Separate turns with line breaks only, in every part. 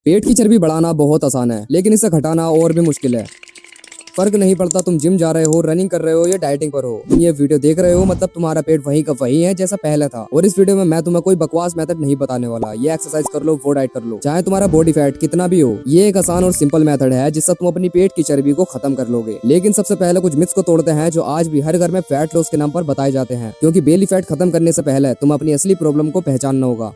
पेट की चर्बी बढ़ाना बहुत आसान है, लेकिन इसे घटाना और भी मुश्किल है। फर्क नहीं पड़ता तुम जिम जा रहे हो, रनिंग कर रहे हो या डाइटिंग पर हो, तुम ये वीडियो देख रहे हो मतलब तुम्हारा पेट वहीं का वहीं है जैसा पहले था। और इस वीडियो में मैं तुम्हें कोई बकवास मेथड नहीं बताने वाला। ये एक्सरसाइज कर लो, वो डाइट कर लो, चाहे तुम्हारा बॉडी फैट कितना भी हो। ये एक आसान और सिंपल मेथड है जिससे तुम अपनी पेट की चर्बी को खत्म कर लोगे। लेकिन सबसे पहले कुछ मिथ्स को तोड़ते हैं जो आज भी हर घर में फैट लॉस के नाम पर बताए जाते हैं, क्योंकि बेली फैट खत्म करने से पहले तुम अपनी असली प्रॉब्लम को पहचानना होगा।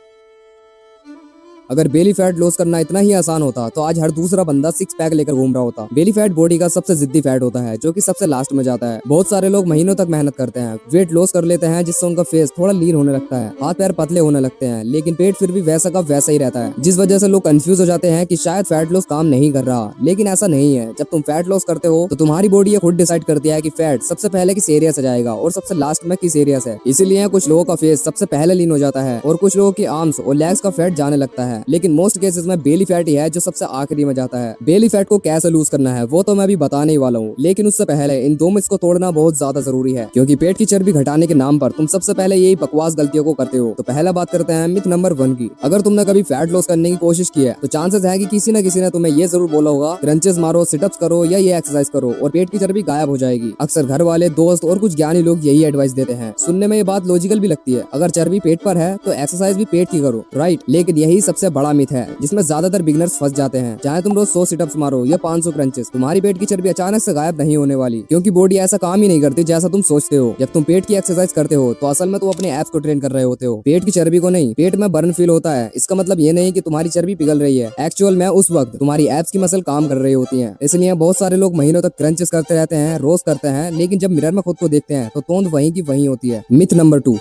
अगर बेली फैट लॉस करना इतना ही आसान होता तो आज हर दूसरा बंदा सिक्स पैक लेकर घूम रहा होता। बेली फैट बॉडी का सबसे जिद्दी फैट होता है जो कि सबसे लास्ट में जाता है। बहुत सारे लोग महीनों तक मेहनत करते हैं, वेट लॉस कर लेते हैं जिससे उनका फेस थोड़ा लीन होने लगता है, हाथ पैर पतले होने लगते हैं, लेकिन पेट फिर भी वैसा का वैसा ही रहता है, जिस वजह से लोग कंफ्यूज हो जाते हैं कि शायद फैट लॉस काम नहीं कर रहा। लेकिन ऐसा नहीं है। जब तुम फैट लॉस करते हो तो तुम्हारी बॉडी ये खुद डिसाइड करती है कि फैट सबसे पहले किस एरिया से जाएगा और सबसे लास्ट में किस एरिया से। इसीलिए कुछ लोगों का फेस सबसे पहले लीन हो जाता है और कुछ लोगों की आर्म्स और लेग्स का फैट जाने लगता है। लेकिन मोस्ट केसेस में बेली फैट ही है जो सबसे आखिरी में जाता है। बेली फैट को कैसे लूज करना है वो तो मैं अभी बताने ही वाला हूँ, लेकिन उससे पहले इन दो मिथ्स को तोड़ना बहुत ज्यादा जरूरी है, क्योंकि पेट की चर्बी घटाने के नाम पर तुम सबसे पहले यही बकवास गलतियों को करते हो। तो पहला बात करते हैं मिथ नंबर 1 की। अगर तुमने कभी फैट लॉस करने की कोशिश की है तो चांसेस है कि किसी न किसी ने तुम्हें ये जरूर बोला होगा क्रंचेस मारो, सिटअप्स करो या ये एक्सरसाइज करो और पेट की चर्बी गायब हो जाएगी। अक्सर घर वाले, दोस्त और कुछ ज्ञानी लोग यही एडवाइस देते हैं। सुनने में ये बात लॉजिकल भी लगती है, अगर चर्बी पेट पर है तो एक्सरसाइज भी पेट की करो, राइट। लेकिन यही सबसे बड़ा मिथ है जिसमें ज्यादातर बिगनर्स फंस जाते हैं। चाहे तुम रोज 100 सिटअप्स मारो या 500 क्रंचेस, तुम्हारी पेट की चर्बी अचानक से गायब नहीं होने वाली, क्योंकि बॉडी ऐसा काम ही नहीं करती जैसा तुम सोचते हो। जब तुम पेट की एक्सरसाइज करते हो तो असल में तुम अपने एब्स को ट्रेन कर रहे होते हो, पेट की चर्बी को नहीं। पेट में बर्न फील होता है, इसका मतलब ये नहीं कि तुम्हारी चर्बी पिघल रही है। एक्चुअल में उस वक्त तुम्हारी एब्स की मसल काम कर रही होती है। इसलिए बहुत सारे लोग महीनों तक क्रंचेस करते रहते हैं, रोज करते हैं, लेकिन जब मिरर में खुद को देखते हैं तो तोंद वहीं की वहीं होती है। Myth number 2।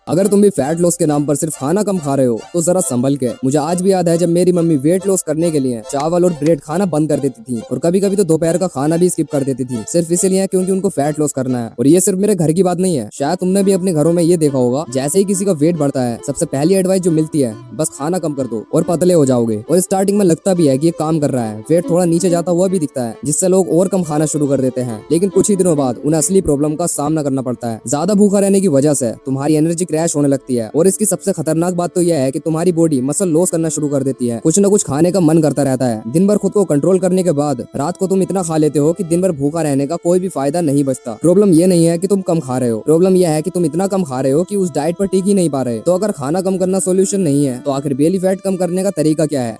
अगर तुम भी फैट लॉस के नाम पर सिर्फ खाना कम खा रहे हो तो जरा संभल के। मुझे आज भी याद है जब मेरी मम्मी वेट लॉस करने के लिए चावल और ब्रेड खाना बंद कर देती थी और कभी कभी तो दोपहर का खाना भी स्किप कर देती थी, सिर्फ इसलिए क्योंकि उनको फैट लॉस करना है। और ये सिर्फ मेरे घर की बात नहीं है, शायद तुमने भी अपने घरों में ये देखा होगा। जैसे ही किसी का वेट बढ़ता है सबसे पहली एडवाइस जो मिलती है, बस खाना कम कर दो और पतले हो जाओगे। और स्टार्टिंग में लगता भी है कि ये काम कर रहा है, वेट थोड़ा नीचे जाता हुआ भी दिखता है, जिससे लोग और कम खाना शुरू कर देते हैं। लेकिन कुछ ही दिनों बाद उन्हें असली प्रॉब्लम का सामना करना पड़ता है। ज्यादा भूखा रहने की वजह से तुम्हारी एनर्जी क्रैश होने लगती है और इसकी सबसे खतरनाक बात तो यह है कि तुम्हारी बॉडी मसल लॉस करना शुरू कर देती है। कुछ न कुछ खाने का मन करता रहता है। दिन भर खुद को कंट्रोल करने के बाद रात को तुम इतना खा लेते हो कि दिन भर भूखा रहने का कोई भी फायदा नहीं बचता। प्रॉब्लम ये नहीं है कि तुम कम खा रहे हो, प्रॉब्लम यह है कि तुम इतना कम खा रहे हो कि उस डाइट पर टिक ही नहीं पा रहे। तो अगर खाना कम करना सोल्यूशन नहीं है तो आखिर बेली फैट कम करने का तरीका क्या है?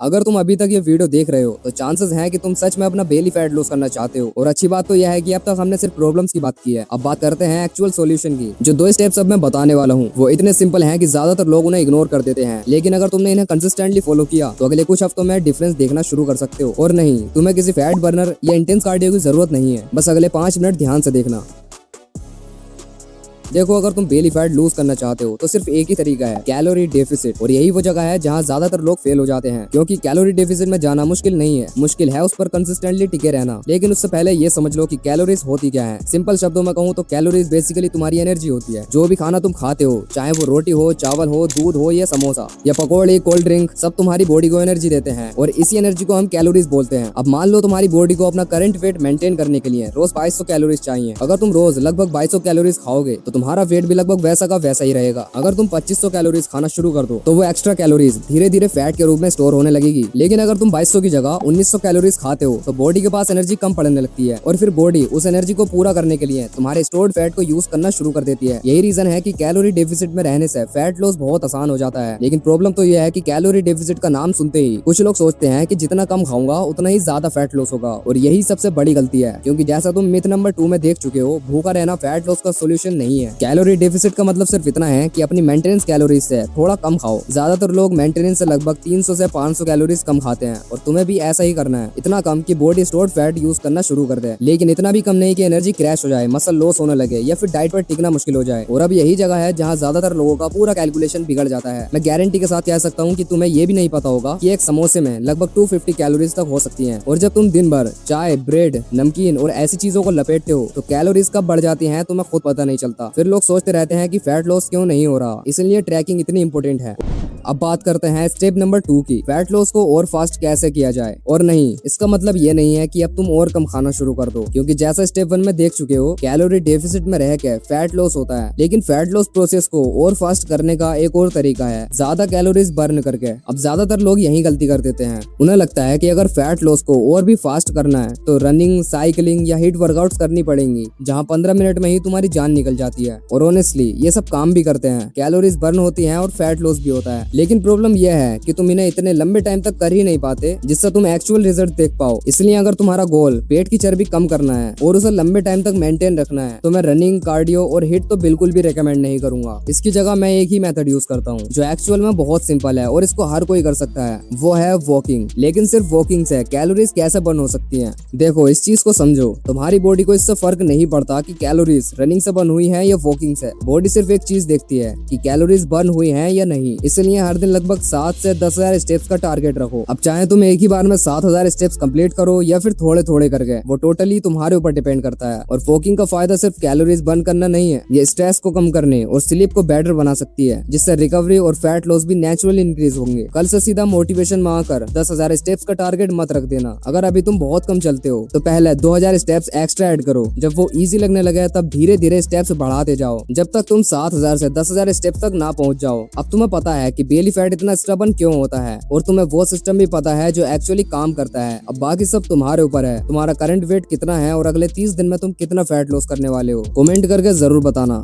अगर तुम अभी तक ये वीडियो देख रहे हो तो चांसेस हैं कि तुम सच में अपना बेली फैट लॉस करना चाहते हो। और अच्छी बात तो यह है कि अब तक हमने सिर्फ प्रॉब्लम्स की बात की है, अब बात करते हैं एक्चुअल सॉल्यूशन की। जो 2 स्टेप्स अब मैं बताने वाला हूँ वो इतने सिंपल हैं कि ज्यादातर लोग उन्हें इग्नोर कर देते हैं, लेकिन अगर तुमने इन्हें कंसिस्टेंटली फॉलो किया तो अगले कुछ हफ्तों में डिफरेंस देखना शुरू कर सकते हो। और नहीं, तुम्हें किसी फैट बर्नर या इंटेंस कार्डियो की जरूरत नहीं है, बस अगले 5 मिनट ध्यान से देखना। देखो, अगर तुम बेली फैट लूज करना चाहते हो तो सिर्फ एक ही तरीका है, कैलोरी डेफिसिट। और यही वो जगह है जहाँ ज्यादातर लोग फेल हो जाते हैं, क्योंकि कैलोरी डेफिसिट में जाना मुश्किल नहीं है, मुश्किल है उस पर कंसिस्टेंटली टिके रहना। लेकिन उससे पहले ये समझ लो कि कैलोरीज होती क्या है। सिंपल शब्दों में कहूँ तो कैलोरीज बेसिकली तुम्हारी एनर्जी होती है। जो भी खाना तुम खाते हो, चाहे वो रोटी हो, चावल हो, दूध हो या समोसा या पकौड़े, कोल्ड ड्रिंक, सब तुम्हारी बॉडी को एनर्जी देते हैं और इसी एनर्जी को हम कैलोरीज बोलते हैं। अब मान लो तुम्हारी बॉडी को अपना करंट वेट मेंटेन करने के लिए रोज 2200 कैलोरीज चाहिए। अगर तुम रोज लगभग 2200 कैलोरीज खाओगे तो तुम्हारा वेट भी लगभग वैसा का वैसा ही रहेगा। अगर तुम 2500 कैलोरीज खाना शुरू कर दो तो वो एक्स्ट्रा कैलोरीज धीरे धीरे फैट के रूप में स्टोर होने लगेगी। लेकिन अगर तुम 2200 की जगह 1900 कैलोरीज खाते हो तो बॉडी के पास एनर्जी कम पड़ने लगती है और फिर बॉडी उस एनर्जी को पूरा करने के लिए तुम्हारे स्टोर्ड फैट को यूज करना शुरू कर देती है। यही रीजन है कि कैलोरी डेफिसिट में रहने से फैट लॉस बहुत आसान हो जाता है। लेकिन प्रॉब्लम तो यह है कि कैलोरी डेफिसिट का नाम सुनते ही कुछ लोग सोचते हैं कि जितना कम खाऊंगा उतना ही ज्यादा फैट लॉस होगा, और यही सबसे बड़ी गलती है। क्योंकि जैसा तुम मिथ नंबर 2 में देख चुके हो, भूखा रहना फैट लॉस का सोल्यूशन नहीं है। कैलोरी डेफिसिट का मतलब सिर्फ इतना है कि अपनी मेंटेनेंस कैलोरीज से थोड़ा कम खाओ। ज्यादातर लोग मेंटेनेंस से लगभग 300 से 500 कैलोरीज कम खाते हैं और तुम्हें भी ऐसा ही करना है, इतना कम कि बॉडी स्टोर्ड फैट यूज करना शुरू कर दे, लेकिन इतना भी कम नहीं कि एनर्जी क्रैश हो जाए, मसल लॉस होने लगे या फिर डाइट पर टिकना मुश्किल हो जाए। और अब यही जगह है जहाँ ज्यादातर लोगों का पूरा कैलकुलेशन बिगड़ जाता है। मैं गारंटी के साथ कह सकता हूँ कि तुम्हें ये भी नहीं पता होगा कि एक समोसे में लगभग 250 कैलोरीज तक हो सकती है। और जब तुम दिन भर चाय, ब्रेड, नमकीन और ऐसी चीजों को लपेटते हो तो कैलोरीज कब बढ़ जाती है तुम्हें खुद पता नहीं चलता। फिर लोग सोचते रहते हैं कि फैट लॉस क्यों नहीं हो रहा। इसलिए ट्रैकिंग इतनी इंपॉर्टेंट है। अब बात करते हैं स्टेप नंबर 2 की, फैट लॉस को और फास्ट कैसे किया जाए। और नहीं, इसका मतलब ये नहीं है कि अब तुम और कम खाना शुरू कर दो, क्योंकि जैसा स्टेप 1 में देख चुके हो, कैलोरी डेफिसिट में रह के फैट लॉस होता है। लेकिन फैट लॉस प्रोसेस को और फास्ट करने का एक और तरीका है, ज्यादा कैलोरीज बर्न करके। अब ज्यादातर लोग यही गलती कर देते हैं। उन्हें लगता है कि अगर फैट लॉस को और भी फास्ट करना है तो रनिंग, साइकिलिंग या हिट वर्कआउट्स करनी पड़ेंगी, जहां 15 मिनट में ही तुम्हारी जान निकल जाती है। और ऑनेस्टली ये सब काम भी करते हैं, कैलोरीज बर्न होती हैं और फैट लॉस भी होता है। लेकिन प्रॉब्लम यह है कि तुम इन्हें इतने लंबे टाइम तक कर ही नहीं पाते जिससे तुम एक्चुअल रिजल्ट देख पाओ। इसलिए अगर तुम्हारा गोल पेट की चर्बी कम करना है और उसे लंबे टाइम तक मेंटेन रखना है तो मैं रनिंग, कार्डियो और हिट तो बिल्कुल भी रेकमेंड नहीं करूंगा। इसकी जगह मैं एक ही मेथड यूज करता हूँ जो एक्चुअल में बहुत सिंपल है और इसको हर कोई कर सकता है, वो है वॉकिंग। लेकिन सिर्फ वॉकिंग से कैलोरीज कैसे बर्न हो सकती हैं? देखो, इस चीज को समझो, तुम्हारी बॉडी को इससे फर्क नहीं पड़ता कि कैलोरीज रनिंग से बर्न हुई है या वॉकिंग से। बॉडी सिर्फ एक चीज देखती है कि कैलोरीज बर्न हुई है या नहीं। इसलिए हर दिन लगभग 7 से 10,000 स्टेप्स का टारगेट रखो। अब चाहे तुम एक ही बार में 7,000 स्टेप्स कंप्लीट करो या फिर थोड़े थोड़े करके, वो टोटली तुम्हारे ऊपर डिपेंड करता है। और वॉकिंग का फायदा सिर्फ कैलोरीज बर्न करना नहीं है, ये स्ट्रेस को कम करने और स्लीप को बेटर बना सकती है, जिससे रिकवरी और फैट लॉस भी नेचुरली इंक्रीज होंगे। कल से सीधा मोटिवेशन में आकर 10,000 स्टेप्स का टारगेट मत रख देना। अगर अभी तुम बहुत कम चलते हो तो पहले 2,000 स्टेप्स एक्स्ट्रा ऐड करो। जब वो इजी लगने लगे तब धीरे धीरे स्टेप्स बढ़ाते जाओ, जब तक तुम 7,000 से 10,000 स्टेप्स तक ना पहुंच जाओ। अब तुम्हें पता है कि बेली फैट इतना स्टबन क्यों होता है और तुम्हें वो सिस्टम भी पता है जो एक्चुअली काम करता है। अब बाकी सब तुम्हारे ऊपर है, तुम्हारा करंट वेट कितना है और अगले 30 दिन में तुम कितना फैट लॉस करने वाले हो। कमेंट करके जरूर बताना।